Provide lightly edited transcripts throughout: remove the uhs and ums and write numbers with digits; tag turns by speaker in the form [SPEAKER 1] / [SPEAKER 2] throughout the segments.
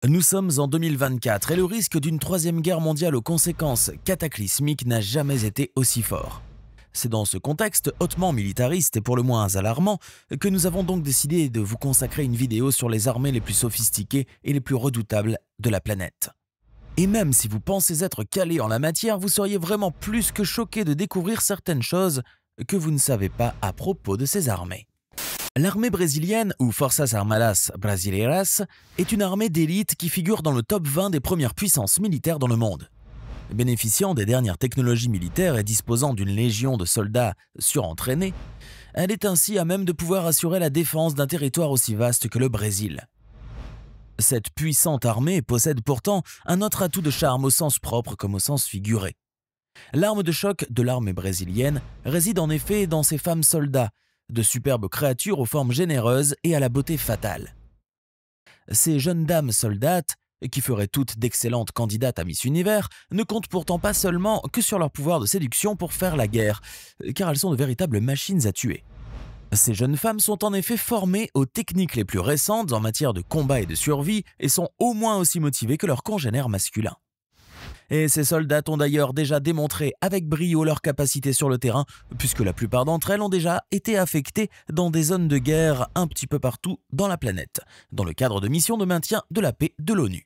[SPEAKER 1] Nous sommes en 2024 et le risque d'une troisième guerre mondiale aux conséquences cataclysmiques n'a jamais été aussi fort. C'est dans ce contexte hautement militariste et pour le moins alarmant que nous avons donc décidé de vous consacrer une vidéo sur les armées les plus sophistiquées et les plus redoutables de la planète. Et même si vous pensez être calé en la matière, vous seriez vraiment plus que choqué de découvrir certaines choses que vous ne savez pas à propos de ces armées. L'armée brésilienne, ou Forças Armadas Brasileiras, est une armée d'élite qui figure dans le top 20 des premières puissances militaires dans le monde. Bénéficiant des dernières technologies militaires et disposant d'une légion de soldats surentraînés, elle est ainsi à même de pouvoir assurer la défense d'un territoire aussi vaste que le Brésil. Cette puissante armée possède pourtant un autre atout de charme au sens propre comme au sens figuré. L'arme de choc de l'armée brésilienne réside en effet dans ses femmes soldats, de superbes créatures aux formes généreuses et à la beauté fatale. Ces jeunes dames soldates, qui feraient toutes d'excellentes candidates à Miss Univers, ne comptent pourtant pas seulement que sur leur pouvoir de séduction pour faire la guerre, car elles sont de véritables machines à tuer. Ces jeunes femmes sont en effet formées aux techniques les plus récentes en matière de combat et de survie et sont au moins aussi motivées que leurs congénères masculins. Et ces soldats ont d'ailleurs déjà démontré avec brio leur capacité sur le terrain, puisque la plupart d'entre elles ont déjà été affectées dans des zones de guerre un petit peu partout dans la planète, dans le cadre de missions de maintien de la paix de l'ONU.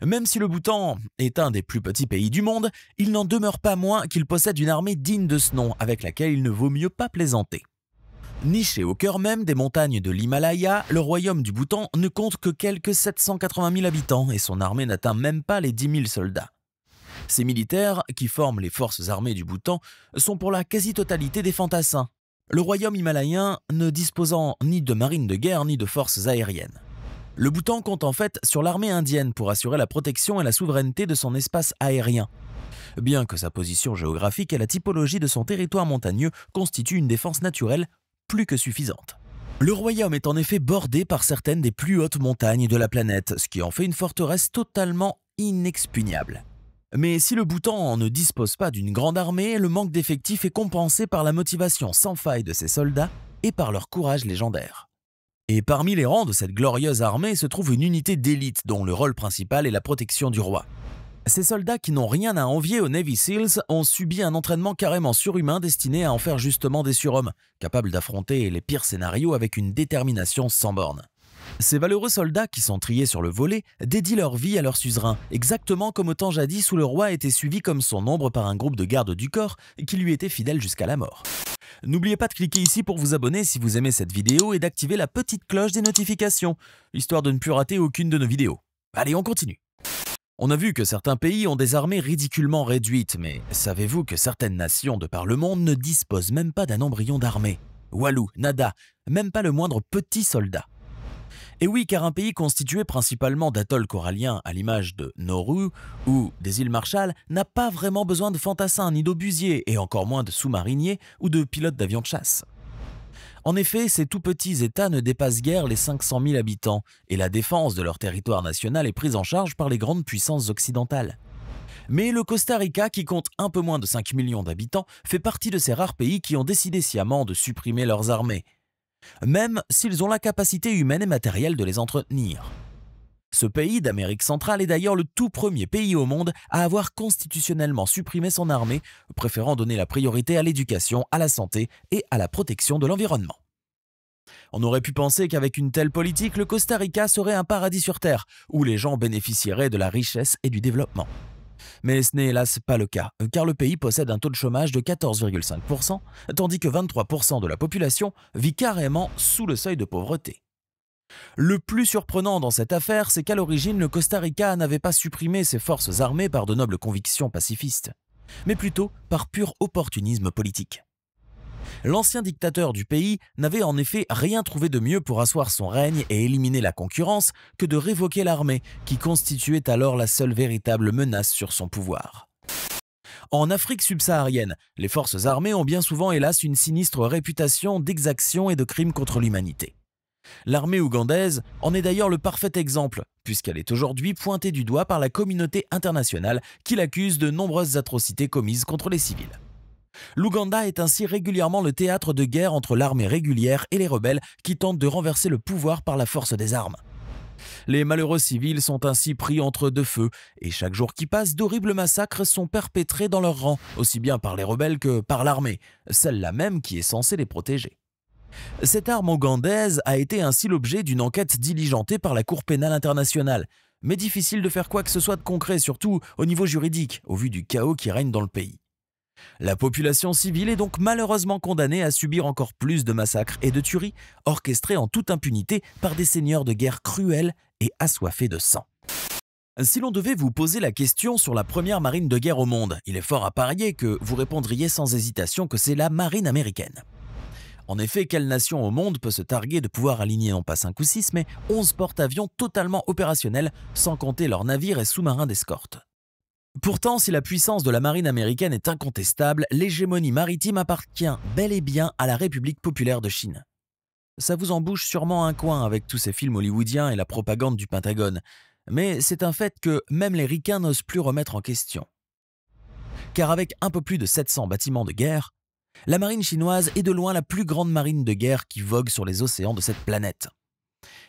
[SPEAKER 1] Même si le Bhoutan est un des plus petits pays du monde, il n'en demeure pas moins qu'il possède une armée digne de ce nom, avec laquelle il ne vaut mieux pas plaisanter. Niché au cœur même des montagnes de l'Himalaya, le royaume du Bhoutan ne compte que quelques 780 000 habitants et son armée n'atteint même pas les 10 000 soldats. Ces militaires, qui forment les forces armées du Bhoutan, sont pour la quasi-totalité des fantassins, le royaume himalayen ne disposant ni de marine de guerre ni de forces aériennes. Le Bhoutan compte en fait sur l'armée indienne pour assurer la protection et la souveraineté de son espace aérien. Bien que sa position géographique et la typologie de son territoire montagneux constituent une défense naturelle plus que suffisante. Le royaume est en effet bordé par certaines des plus hautes montagnes de la planète, ce qui en fait une forteresse totalement inexpugnable. Mais si le Bhoutan ne dispose pas d'une grande armée, le manque d'effectifs est compensé par la motivation sans faille de ses soldats et par leur courage légendaire. Et parmi les rangs de cette glorieuse armée se trouve une unité d'élite dont le rôle principal est la protection du roi. Ces soldats qui n'ont rien à envier aux Navy Seals ont subi un entraînement carrément surhumain destiné à en faire justement des surhommes, capables d'affronter les pires scénarios avec une détermination sans borne. Ces valeureux soldats qui sont triés sur le volet dédient leur vie à leur suzerain, exactement comme au temps jadis où le roi était suivi comme son ombre par un groupe de gardes du corps qui lui étaient fidèles jusqu'à la mort. N'oubliez pas de cliquer ici pour vous abonner si vous aimez cette vidéo et d'activer la petite cloche des notifications, histoire de ne plus rater aucune de nos vidéos. Allez, on continue. On a vu que certains pays ont des armées ridiculement réduites, mais savez-vous que certaines nations de par le monde ne disposent même pas d'un embryon d'armée? Walou, nada, même pas le moindre petit soldat. Et oui, car un pays constitué principalement d'atolls coralliens à l'image de Nauru ou des îles Marshall n'a pas vraiment besoin de fantassins ni d'obusiers et encore moins de sous-mariniers ou de pilotes d'avions de chasse. En effet, ces tout petits États ne dépassent guère les 500 000 habitants et la défense de leur territoire national est prise en charge par les grandes puissances occidentales. Mais le Costa Rica, qui compte un peu moins de 5 millions d'habitants, fait partie de ces rares pays qui ont décidé sciemment de supprimer leurs armées, même s'ils ont la capacité humaine et matérielle de les entretenir. Ce pays d'Amérique centrale est d'ailleurs le tout premier pays au monde à avoir constitutionnellement supprimé son armée, préférant donner la priorité à l'éducation, à la santé et à la protection de l'environnement. On aurait pu penser qu'avec une telle politique, le Costa Rica serait un paradis sur Terre, où les gens bénéficieraient de la richesse et du développement. Mais ce n'est hélas pas le cas, car le pays possède un taux de chômage de 14,5%, tandis que 23% de la population vit carrément sous le seuil de pauvreté. Le plus surprenant dans cette affaire, c'est qu'à l'origine, le Costa Rica n'avait pas supprimé ses forces armées par de nobles convictions pacifistes, mais plutôt par pur opportunisme politique. L'ancien dictateur du pays n'avait en effet rien trouvé de mieux pour asseoir son règne et éliminer la concurrence que de révoquer l'armée, qui constituait alors la seule véritable menace sur son pouvoir. En Afrique subsaharienne, les forces armées ont bien souvent hélas une sinistre réputation d'exactions et de crimes contre l'humanité. L'armée ougandaise en est d'ailleurs le parfait exemple, puisqu'elle est aujourd'hui pointée du doigt par la communauté internationale qui l'accuse de nombreuses atrocités commises contre les civils. L'Ouganda est ainsi régulièrement le théâtre de guerre entre l'armée régulière et les rebelles qui tentent de renverser le pouvoir par la force des armes. Les malheureux civils sont ainsi pris entre deux feux, et chaque jour qui passe, d'horribles massacres sont perpétrés dans leurs rangs, aussi bien par les rebelles que par l'armée, celle-là même qui est censée les protéger. Cette arme ougandaise a été ainsi l'objet d'une enquête diligentée par la Cour pénale internationale, mais difficile de faire quoi que ce soit de concret, surtout au niveau juridique, au vu du chaos qui règne dans le pays. La population civile est donc malheureusement condamnée à subir encore plus de massacres et de tueries, orchestrés en toute impunité par des seigneurs de guerre cruels et assoiffés de sang. Si l'on devait vous poser la question sur la première marine de guerre au monde, il est fort à parier que vous répondriez sans hésitation que c'est la marine américaine. En effet, quelle nation au monde peut se targuer de pouvoir aligner non pas 5 ou 6, mais 11 porte-avions totalement opérationnels, sans compter leurs navires et sous-marins d'escorte? Pourtant, si la puissance de la marine américaine est incontestable, l'hégémonie maritime appartient bel et bien à la République populaire de Chine. Ça vous en bouge sûrement un coin avec tous ces films hollywoodiens et la propagande du Pentagone, mais c'est un fait que même les ricains n'osent plus remettre en question. Car avec un peu plus de 700 bâtiments de guerre, la marine chinoise est de loin la plus grande marine de guerre qui vogue sur les océans de cette planète.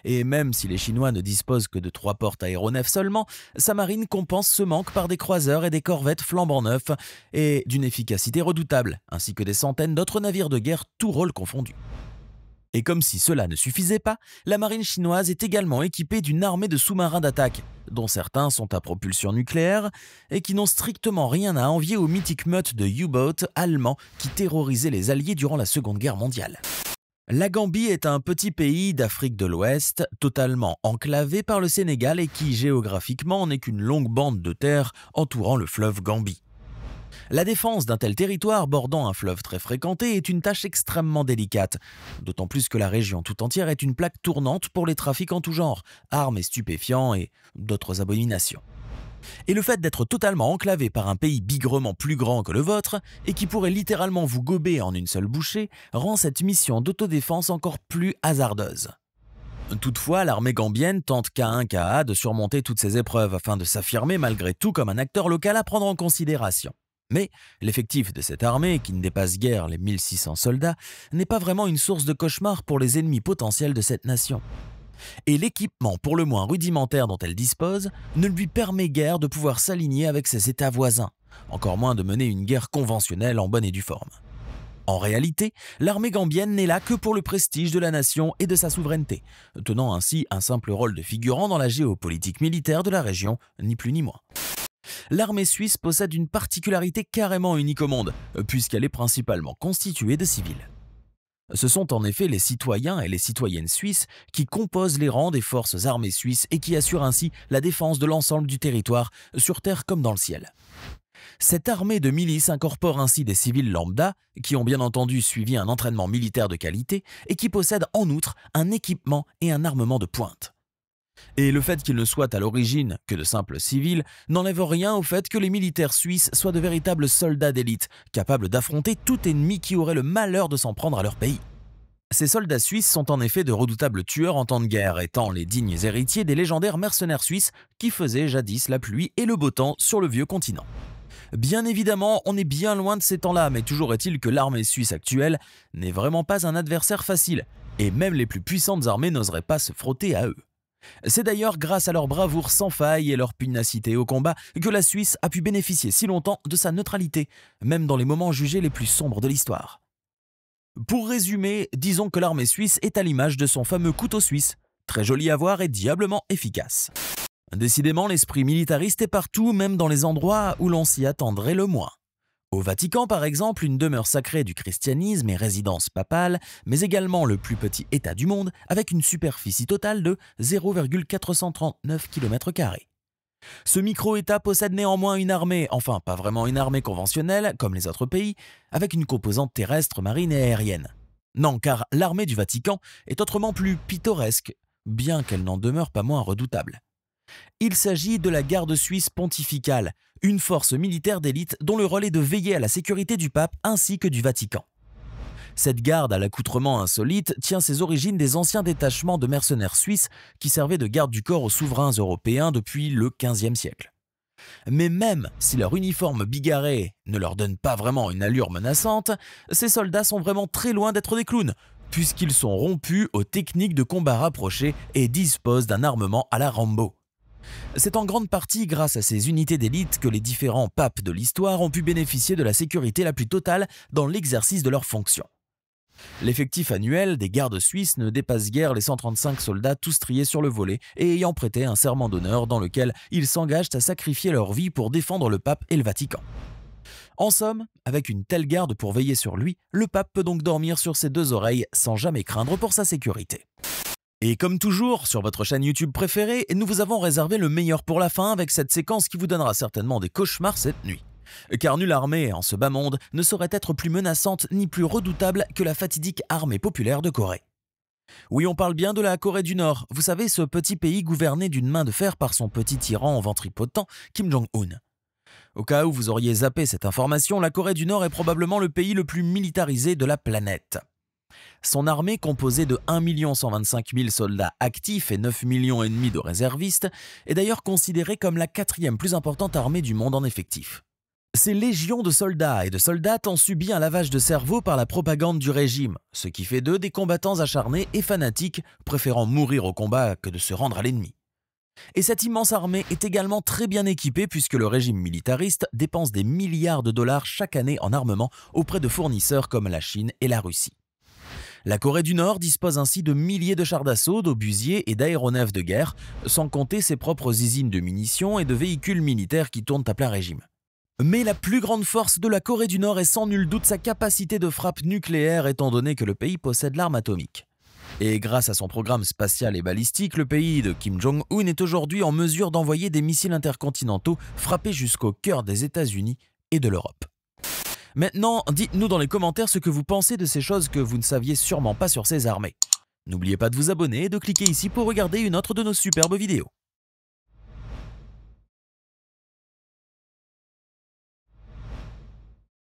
[SPEAKER 1] Et même si les Chinois ne disposent que de 3 porte-aéronefs seulement, sa marine compense ce manque par des croiseurs et des corvettes flambant neufs et d'une efficacité redoutable, ainsi que des centaines d'autres navires de guerre tous rôles confondus. Et comme si cela ne suffisait pas, la marine chinoise est également équipée d'une armée de sous-marins d'attaque, dont certains sont à propulsion nucléaire et qui n'ont strictement rien à envier aux mythiques meutes de U-boats allemands qui terrorisaient les Alliés durant la Seconde Guerre mondiale. La Gambie est un petit pays d'Afrique de l'Ouest, totalement enclavé par le Sénégal et qui, géographiquement, n'est qu'une longue bande de terre entourant le fleuve Gambie. La défense d'un tel territoire bordant un fleuve très fréquenté est une tâche extrêmement délicate, d'autant plus que la région tout entière est une plaque tournante pour les trafics en tout genre, armes et stupéfiants et d'autres abominations. Et le fait d'être totalement enclavé par un pays bigrement plus grand que le vôtre et qui pourrait littéralement vous gober en une seule bouchée rend cette mission d'autodéfense encore plus hasardeuse. Toutefois, l'armée gambienne tente qu'à un cas de surmonter toutes ces épreuves afin de s'affirmer malgré tout comme un acteur local à prendre en considération. Mais l'effectif de cette armée, qui ne dépasse guère les 1600 soldats, n'est pas vraiment une source de cauchemar pour les ennemis potentiels de cette nation. Et l'équipement pour le moins rudimentaire dont elle dispose ne lui permet guère de pouvoir s'aligner avec ses États voisins, encore moins de mener une guerre conventionnelle en bonne et due forme. En réalité, l'armée gambienne n'est là que pour le prestige de la nation et de sa souveraineté, tenant ainsi un simple rôle de figurant dans la géopolitique militaire de la région, ni plus ni moins. L'armée suisse possède une particularité carrément unique au monde, puisqu'elle est principalement constituée de civils. Ce sont en effet les citoyens et les citoyennes suisses qui composent les rangs des forces armées suisses et qui assurent ainsi la défense de l'ensemble du territoire, sur terre comme dans le ciel. Cette armée de milices incorpore ainsi des civils lambda, qui ont bien entendu suivi un entraînement militaire de qualité et qui possèdent en outre un équipement et un armement de pointe. Et le fait qu'ils ne soient à l'origine que de simples civils n'enlève rien au fait que les militaires suisses soient de véritables soldats d'élite, capables d'affronter tout ennemi qui aurait le malheur de s'en prendre à leur pays. Ces soldats suisses sont en effet de redoutables tueurs en temps de guerre, étant les dignes héritiers des légendaires mercenaires suisses qui faisaient jadis la pluie et le beau temps sur le vieux continent. Bien évidemment, on est bien loin de ces temps-là, mais toujours est-il que l'armée suisse actuelle n'est vraiment pas un adversaire facile, et même les plus puissantes armées n'oseraient pas se frotter à eux. C'est d'ailleurs grâce à leur bravoure sans faille et leur pugnacité au combat que la Suisse a pu bénéficier si longtemps de sa neutralité, même dans les moments jugés les plus sombres de l'histoire. Pour résumer, disons que l'armée suisse est à l'image de son fameux couteau suisse, très joli à voir et diablement efficace. Décidément, l'esprit militariste est partout, même dans les endroits où l'on s'y attendrait le moins. Au Vatican, par exemple, une demeure sacrée du christianisme et résidence papale, mais également le plus petit État du monde, avec une superficie totale de 0,439 km². Ce micro-État possède néanmoins une armée, enfin pas vraiment une armée conventionnelle, comme les autres pays, avec une composante terrestre, marine et aérienne. Non, car l'armée du Vatican est autrement plus pittoresque, bien qu'elle n'en demeure pas moins redoutable. Il s'agit de la garde suisse pontificale, une force militaire d'élite dont le rôle est de veiller à la sécurité du pape ainsi que du Vatican. Cette garde à l'accoutrement insolite tient ses origines des anciens détachements de mercenaires suisses qui servaient de garde du corps aux souverains européens depuis le XVe siècle. Mais même si leur uniforme bigarré ne leur donne pas vraiment une allure menaçante, ces soldats sont vraiment très loin d'être des clowns, puisqu'ils sont rompus aux techniques de combat rapprochés et disposent d'un armement à la Rambo. C'est en grande partie grâce à ces unités d'élite que les différents papes de l'histoire ont pu bénéficier de la sécurité la plus totale dans l'exercice de leurs fonctions. L'effectif annuel des gardes suisses ne dépasse guère les 135 soldats tous triés sur le volet et ayant prêté un serment d'honneur dans lequel ils s'engagent à sacrifier leur vie pour défendre le pape et le Vatican. En somme, avec une telle garde pour veiller sur lui, le pape peut donc dormir sur ses deux oreilles sans jamais craindre pour sa sécurité. Et comme toujours, sur votre chaîne YouTube préférée, nous vous avons réservé le meilleur pour la fin avec cette séquence qui vous donnera certainement des cauchemars cette nuit. Car nulle armée, en ce bas monde, ne saurait être plus menaçante ni plus redoutable que la fatidique armée populaire de Corée. Oui, on parle bien de la Corée du Nord, vous savez, ce petit pays gouverné d'une main de fer par son petit tyran ventripotent, Kim Jong-un. Au cas où vous auriez zappé cette information, la Corée du Nord est probablement le pays le plus militarisé de la planète. Son armée, composée de 1 125 000 soldats actifs et 9,5 millions de réservistes, est d'ailleurs considérée comme la 4e plus importante armée du monde en effectif. Ces légions de soldats et de soldates ont subi un lavage de cerveau par la propagande du régime, ce qui fait d'eux des combattants acharnés et fanatiques, préférant mourir au combat que de se rendre à l'ennemi. Et cette immense armée est également très bien équipée puisque le régime militariste dépense des milliards de dollars chaque année en armement auprès de fournisseurs comme la Chine et la Russie. La Corée du Nord dispose ainsi de milliers de chars d'assaut, d'obusiers et d'aéronefs de guerre, sans compter ses propres usines de munitions et de véhicules militaires qui tournent à plein régime. Mais la plus grande force de la Corée du Nord est sans nul doute sa capacité de frappe nucléaire étant donné que le pays possède l'arme atomique. Et grâce à son programme spatial et balistique, le pays de Kim Jong-un est aujourd'hui en mesure d'envoyer des missiles intercontinentaux frapper jusqu'au cœur des États-Unis et de l'Europe. Maintenant, dites-nous dans les commentaires ce que vous pensez de ces choses que vous ne saviez sûrement pas sur ces armées. N'oubliez pas de vous abonner et de cliquer ici pour regarder une autre de nos superbes vidéos.